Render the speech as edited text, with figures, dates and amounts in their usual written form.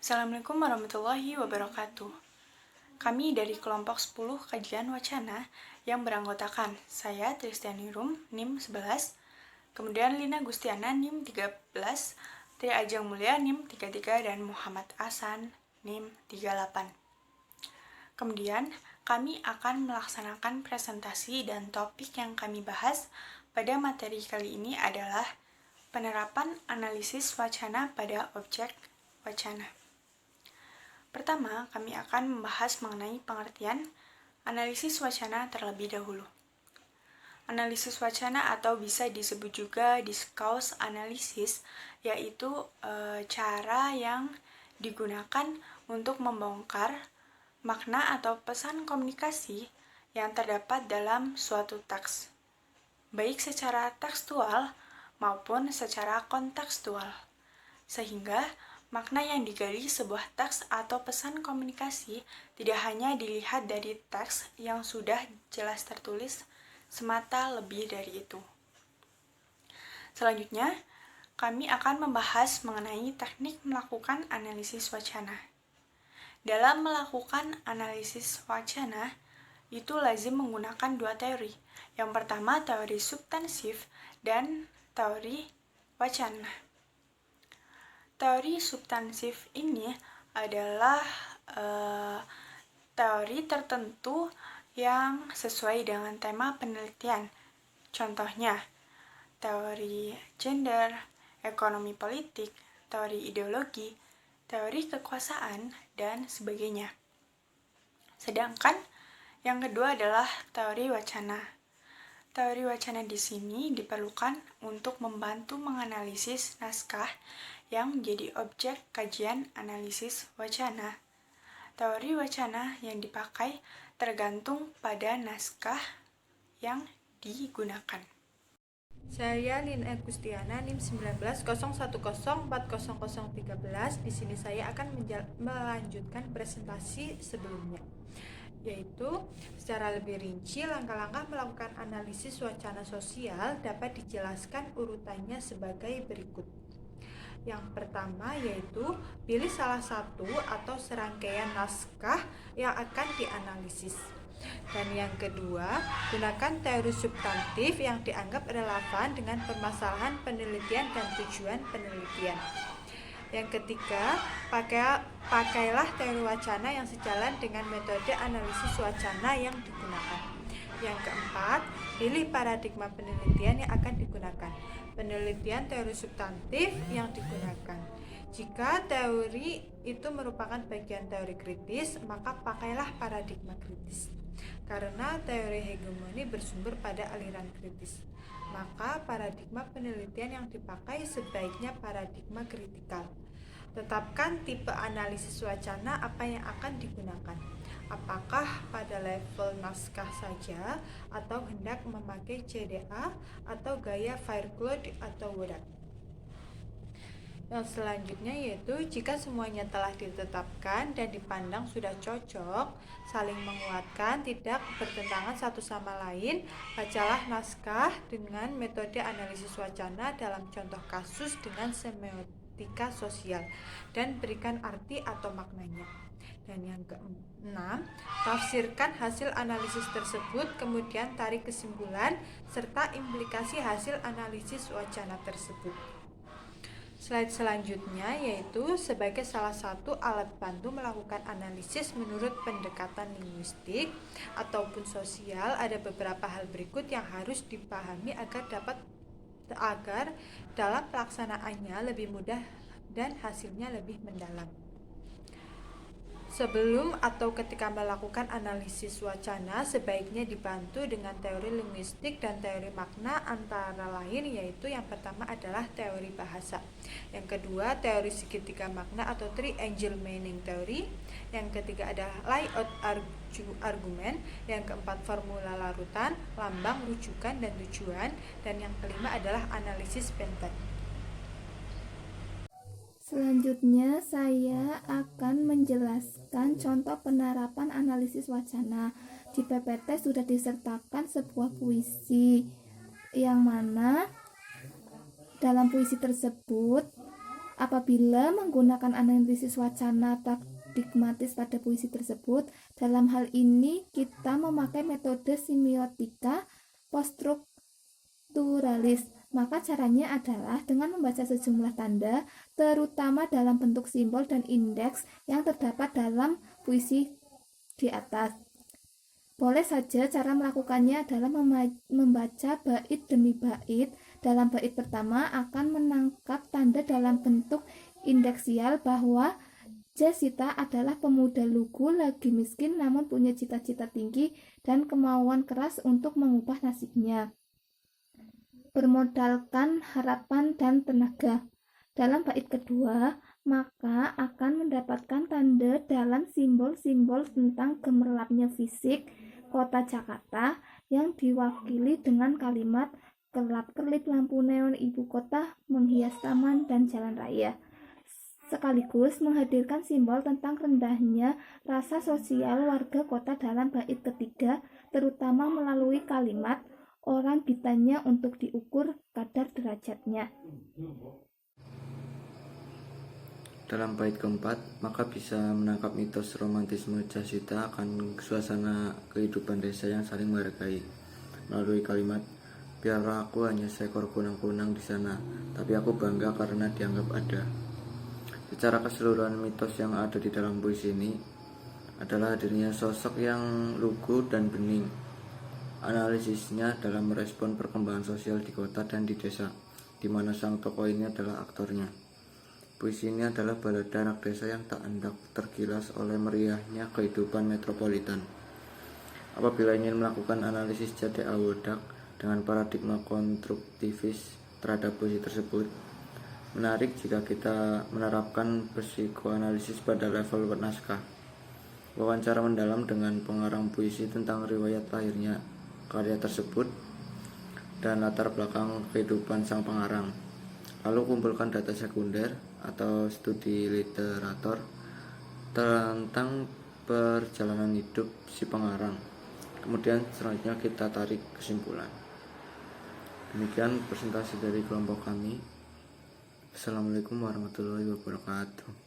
Assalamualaikum warahmatullahi wabarakatuh. Kami dari kelompok 10 kajian wacana yang beranggotakan saya Tristiani Rum, NIM 11, kemudian Lina Gustiana, NIM 13, Tri Ajeng Mulia, NIM 33, dan Muhammad Hasan, NIM 38. Kemudian, kami akan melaksanakan presentasi dan topik yang kami bahas pada materi kali ini adalah penerapan analisis wacana pada objek wacana. Pertama, kami akan membahas mengenai pengertian analisis wacana terlebih dahulu. Analisis wacana atau bisa disebut juga discourse analysis, yaitu cara yang digunakan untuk membongkar makna atau pesan komunikasi yang terdapat dalam suatu teks, baik secara tekstual maupun secara kontekstual, sehingga makna yang digali sebuah teks atau pesan komunikasi tidak hanya dilihat dari teks yang sudah jelas tertulis semata, lebih dari itu. Selanjutnya, kami akan membahas mengenai teknik melakukan analisis wacana. Dalam melakukan analisis wacana, itu lazim menggunakan dua teori. Yang pertama, teori substansif dan teori wacana. Teori substansif ini adalah teori tertentu yang sesuai dengan tema penelitian. Contohnya, teori gender, ekonomi politik, teori ideologi, teori kekuasaan, dan sebagainya. Sedangkan yang kedua adalah teori wacana. Teori wacana di sini diperlukan untuk membantu menganalisis naskah yang menjadi objek kajian analisis wacana. Teori wacana yang dipakai tergantung pada naskah yang digunakan. Saya Lina Gustiana, NIM 1901040013. Di sini saya akan melanjutkan presentasi sebelumnya, yaitu secara lebih rinci langkah-langkah melakukan analisis wacana sosial dapat dijelaskan urutannya sebagai berikut. Yang pertama yaitu pilih salah satu atau serangkaian naskah yang akan dianalisis. Dan yang kedua, gunakan teori substantif yang dianggap relevan dengan permasalahan penelitian dan tujuan penelitian. Yang ketiga, pakailah teori wacana yang sejalan dengan metode analisis wacana yang digunakan. Yang keempat, pilih paradigma penelitian yang akan digunakan. Penelitian teori substantif yang digunakan. Jika teori itu merupakan bagian teori kritis, maka pakailah paradigma kritis. Karena teori hegemoni bersumber pada aliran kritis, maka paradigma penelitian yang dipakai sebaiknya paradigma kritikal. Tetapkan tipe analisis wacana apa yang akan digunakan. Apakah pada level naskah saja atau hendak memakai CDA atau gaya Fairclough atau Wodak. Yang selanjutnya yaitu jika semuanya telah ditetapkan dan dipandang sudah cocok, saling menguatkan, tidak bertentangan satu sama lain, bacalah naskah dengan metode analisis wacana dalam contoh kasus dengan semiotika sosial dan berikan arti atau maknanya. Dan yang keenam, tafsirkan hasil analisis tersebut, kemudian tarik kesimpulan serta implikasi hasil analisis wacana tersebut. Slide selanjutnya yaitu sebagai salah satu alat bantu melakukan analisis menurut pendekatan linguistik ataupun sosial, ada beberapa hal berikut yang harus dipahami agar dalam pelaksanaannya lebih mudah dan hasilnya lebih mendalam. Sebelum atau ketika melakukan analisis wacana, sebaiknya dibantu dengan teori linguistik dan teori makna, antara lain yaitu yang pertama adalah teori bahasa, yang kedua teori segitiga makna atau triangle meaning theory, yang ketiga adalah layout argumen, yang keempat formula larutan, lambang, rujukan, dan tujuan, dan yang kelima adalah analisis Bentham. Selanjutnya, saya akan menjelaskan contoh penerapan analisis wacana. Di PPT sudah disertakan sebuah puisi, yang mana dalam puisi tersebut Apabila menggunakan analisis wacana pragmatis pada puisi tersebut, dalam hal ini kita memakai metode semiotika poststrukturalis. Maka caranya adalah dengan membaca sejumlah tanda, terutama dalam bentuk simbol dan indeks yang terdapat dalam puisi di atas. Boleh saja cara melakukannya adalah membaca bait demi bait. Dalam bait pertama akan menangkap tanda dalam bentuk indeksial bahwa Jasita adalah pemuda lugu, lagi miskin namun punya cita-cita tinggi dan kemauan keras untuk mengubah nasibnya, bermodalkan harapan dan tenaga. Dalam bait kedua, maka akan mendapatkan tanda dalam simbol-simbol tentang gemerlapnya fisik kota Jakarta yang diwakili dengan kalimat kelap-kelip lampu neon ibu kota menghias taman dan jalan raya, sekaligus menghadirkan simbol tentang rendahnya rasa sosial warga kota dalam bait ketiga, terutama melalui kalimat orang ditanya untuk diukur kadar derajatnya. Dalam bait keempat, maka bisa menangkap mitos romantisme Jasita akan suasana kehidupan desa yang saling menghargai melalui kalimat, biarlah aku hanya seekor kunang-kunang di sana, tapi aku bangga karena dianggap ada. Secara keseluruhan, mitos yang ada di dalam puisi ini adalah hadirnya sosok yang lugu dan bening. Analisisnya dalam merespon perkembangan sosial di kota dan di desa, di mana sang tokoh ini adalah aktornya. Puisi ini adalah balada anak desa yang tak hendak tergilas oleh meriahnya kehidupan metropolitan. Apabila ingin melakukan analisis jadi awodak dengan paradigma konstruktivis terhadap puisi tersebut, menarik jika kita menerapkan psikoanalisis pada level naskah. Wawancara mendalam dengan pengarang puisi tentang riwayat lahirnya karya tersebut dan latar belakang kehidupan sang pengarang. Lalu kumpulkan data sekunder atau studi literatur tentang perjalanan hidup si pengarang. Kemudian selanjutnya kita tarik kesimpulan. Demikian presentasi dari kelompok kami. Assalamualaikum warahmatullahi wabarakatuh.